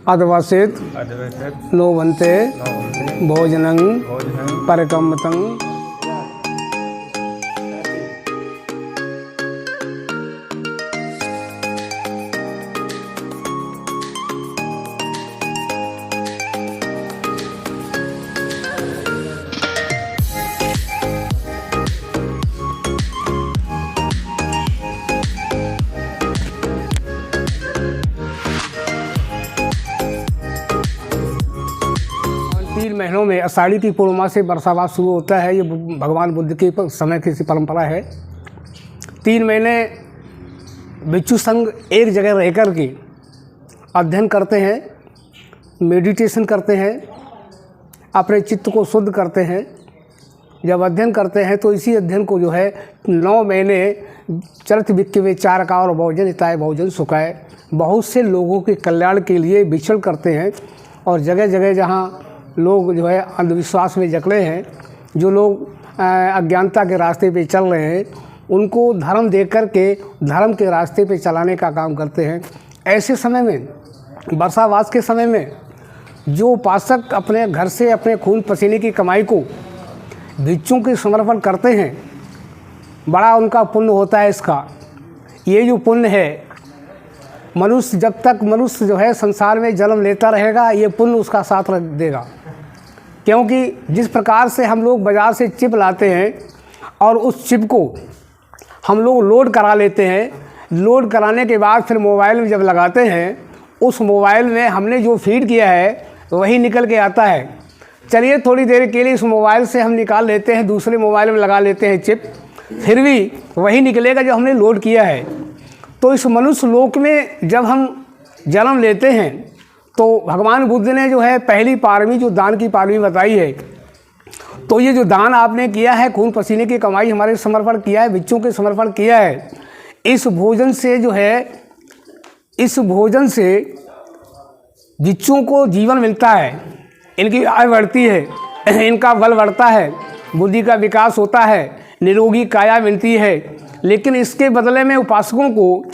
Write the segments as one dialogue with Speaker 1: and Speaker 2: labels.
Speaker 1: अद्वसित no बनते भोजनं परकम्मतं। महीनों में आषाढ़ी की पूर्णिमा से बरसात शुरू होता है। ये भगवान बुद्ध के समय की परंपरा है। 3 महीने भिक्षु संघ एक जगह रह कर के अध्ययन करते हैं, मेडिटेशन करते हैं, अपने चित्त को शुद्ध करते हैं। जब अध्ययन करते हैं तो इसी अध्ययन को जो है 9 महीने चरत विक्के चारका और भोजन हिताय भोजन सुखाय बहुत से लोगों के कल्याण के लिए विचरण करते हैं। और जगह जगह जहाँ लोग जो है अंधविश्वास में जकड़े हैं, जो लोग अज्ञानता के रास्ते पे चल रहे हैं, उनको धर्म दे कर के धर्म के रास्ते पे चलाने का काम करते हैं। ऐसे समय में, बरसावास के समय में, जो उपासक अपने घर से अपने खून पसीने की कमाई को भिक्षुओं के समर्पण करते हैं, बड़ा उनका पुण्य होता है। इसका ये जो पुण्य है, मनुष्य जब तक मनुष्य जो है संसार में जन्म लेता रहेगा, ये पुण्य उसका साथ रख देगा। क्योंकि जिस प्रकार से हम लोग बाज़ार से चिप लाते हैं और उस चिप को हम लोग लोड करा लेते हैं, लोड कराने के बाद फिर मोबाइल में जब लगाते हैं, उस मोबाइल में हमने जो फीड किया है वही निकल के आता है। चलिए थोड़ी देर के लिए इस मोबाइल से हम निकाल लेते हैं, दूसरे मोबाइल में लगा लेते हैं चिप, फिर भी वही निकलेगा जो हमने लोड किया है। तो इस मनुष्य लोक में जब हम जन्म लेते हैं तो भगवान बुद्ध ने जो है पहली पारमी जो दान की पारमी बताई है, तो ये जो दान आपने किया है, खून पसीने की कमाई हमारे समर्पण किया है, भिक्षुओं के समर्पण किया है, इस भोजन से जो है, इस भोजन से भिक्षुओं को जीवन मिलता है, इनकी आयु बढ़ती है, इनका बल बढ़ता है, बुद्धि का विकास होता है, निरोगी काया मिलती है। लेकिन इसके बदले में उपासकों को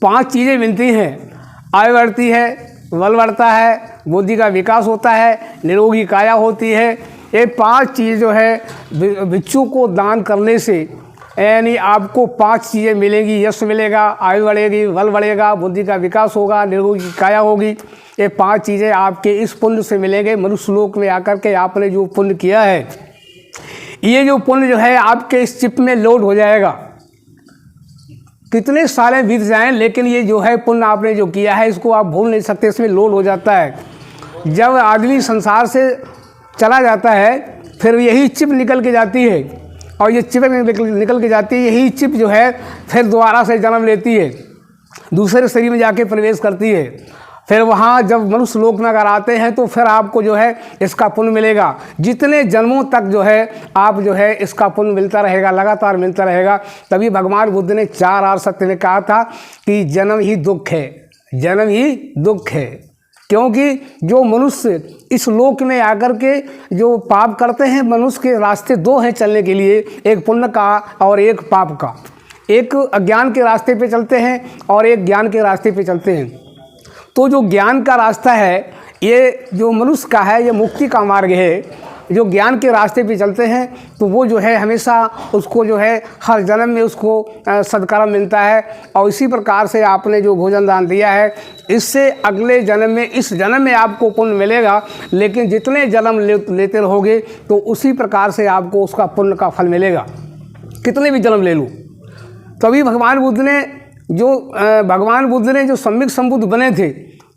Speaker 1: 5 चीज़ें मिलती हैं। आयु बढ़ती है, बल बढ़ता है, बुद्धि का विकास होता है, निरोगी काया होती है। ये 5 चीज़ जो है भिक्षु को दान करने से, यानी आपको 5 चीज़ें मिलेंगी। यश मिलेगा, आयु बढ़ेगी, बल बढ़ेगा, बुद्धि का विकास होगा, निरोगी काया होगी। ये 5 चीज़ें आपके इस पुण्य से मिलेंगे। मनुष्य लोक में आकर के आपने जो पुण्य किया है, ये जो पुण्य जो है आपके इस चिप में लोड हो जाएगा। कितने साले बीत जाएं, लेकिन ये जो है पुण्य आपने जो किया है इसको आप भूल नहीं सकते, इसमें लोड हो जाता है। जब आदमी संसार से चला जाता है, फिर यही चिप निकल के जाती है, और ये चिप निकल के जाती है, यही चिप जो है फिर दोबारा से जन्म लेती है, दूसरे शरीर में जाके प्रवेश करती है। फिर वहाँ जब मनुष्य लोक में अगर आते हैं तो फिर आपको जो है इसका पुण्य मिलेगा। जितने जन्मों तक जो है आप जो है इसका पुण्य मिलता रहेगा, लगातार मिलता रहेगा। तभी भगवान बुद्ध ने 4 आर सत्य में कहा था कि जन्म ही दुख है, जन्म ही दुख है। क्योंकि जो मनुष्य इस लोक में आकर के जो पाप करते हैं, मनुष्य के रास्ते 2 हैं चलने के लिए, एक पुण्य का और एक पाप का। एक अज्ञान के रास्ते पे चलते हैं और एक ज्ञान के रास्ते पे चलते हैं। तो जो ज्ञान का रास्ता है, ये जो मनुष्य का है, ये मुक्ति का मार्ग है। जो ज्ञान के रास्ते पे चलते हैं तो वो जो है हमेशा उसको जो है हर जन्म में उसको सदकर्म मिलता है। और इसी प्रकार से आपने जो भोजन दान दिया है, इससे अगले जन्म में, इस जन्म में आपको पुण्य मिलेगा। लेकिन जितने जन्म लेते रहोगे तो उसी प्रकार से आपको उसका पुण्य का फल मिलेगा, कितने भी जन्म ले लो। तभी भगवान बुद्ध ने जो सम्यक संबुद्ध बने थे,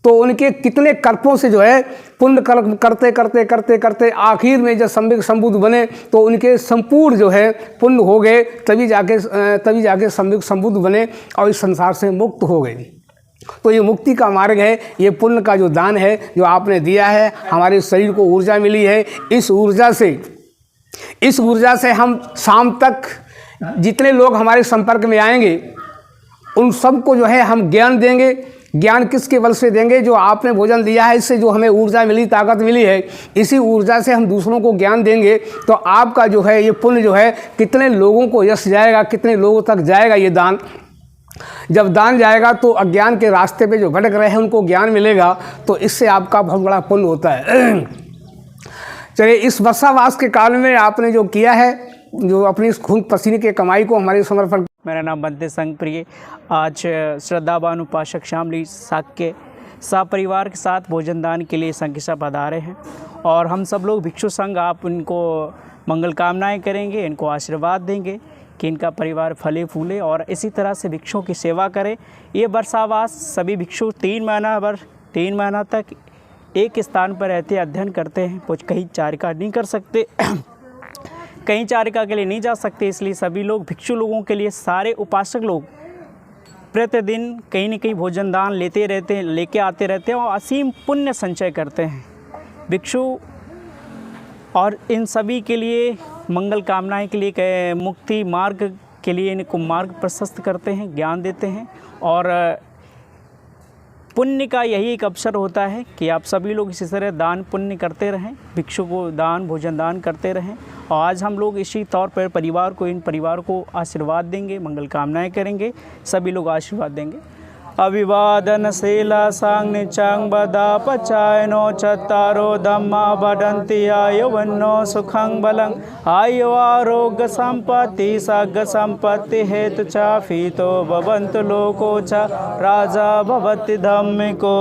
Speaker 1: तो उनके कितने कल्पों से जो है पुण्य कर्म करते करते करते करते आखिर में जब सम्यक संबुद्ध बने तो उनके संपूर्ण जो है पुण्य हो गए। तभी जाके सम्यक संबुद्ध बने और इस संसार से मुक्त हो गए। तो ये मुक्ति का मार्ग है, ये पुण्य का जो दान है जो आपने दिया है, हमारे शरीर को ऊर्जा मिली है। इस ऊर्जा से हम शाम तक जितने लोग हमारे संपर्क में आएंगे उन सबको जो है हम ज्ञान देंगे। ज्ञान किसके बल से देंगे? जो आपने भोजन दिया है, इससे जो हमें ऊर्जा मिली, ताकत मिली है, इसी ऊर्जा से हम दूसरों को ज्ञान देंगे। तो आपका जो है ये पुण्य जो है कितने लोगों को यश जाएगा, कितने लोगों तक जाएगा ये दान। जब दान जाएगा तो अज्ञान के रास्ते पे जो भटक रहे हैं उनको ज्ञान मिलेगा, तो इससे आपका बहुत बड़ा पुण्य होता है। चलिए, इस वर्षावास के काल में आपने जो किया है, जो अपनी इस खून पसीने की कमाई को हमारे समर्पण।
Speaker 2: मेरा नाम बंते संघ प्रिय। आज श्रद्धावान उपासक श्यामली साक्य सपरिवार के साथ भोजन दान के लिए संघिसा पधारे हैं और हम सब लोग भिक्षु संघ आप इनको मंगल कामनाएं करेंगे, इनको आशीर्वाद देंगे कि इनका परिवार फले फूले और इसी तरह से भिक्षुओं की सेवा करें। ये वर्षावास सभी भिक्षु 3 महीना तक एक स्थान पर रहते अध्ययन करते हैं, कुछ कहीं चारिका नहीं कर सकते कहीं चारिका के लिए नहीं जा सकते, इसलिए सभी लोग भिक्षु लोगों के लिए सारे उपासक लोग प्रतिदिन कहीं न कहीं भोजन दान लेके आते रहते हैं और असीम पुण्य संचय करते हैं भिक्षु। और इन सभी के लिए मंगल कामनाएं के लिए मुक्ति मार्ग के लिए इनको मार्ग प्रशस्त करते हैं, ज्ञान देते हैं और पुण्य का यही एक अवसर होता है कि आप सभी लोग इसी तरह दान पुण्य करते रहें, भिक्षु को दान भोजन दान करते रहें। और आज हम लोग इसी तौर पर इन परिवार को आशीर्वाद देंगे, मंगल कामनाएं करेंगे, सभी लोग आशीर्वाद देंगे। अभिवादन शीला सांग निचांग बदा पचायनो चत्तारो धम्मा वदन्ति आयुवन्नो सुखं बलं आयु आरोग्य संपत्ति सग्ग संपत्ति हेतु च फीतो भवन्तु लोको च राजा भवति धम्मिको।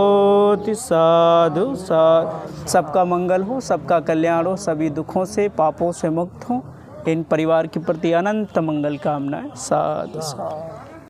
Speaker 2: साधु साधु। सबका मंगल हो, सबका कल्याण हो, सभी दुखों से पापों से मुक्त हो। इन परिवार के प्रति अनंत मंगल कामनाएं। साधु साधु।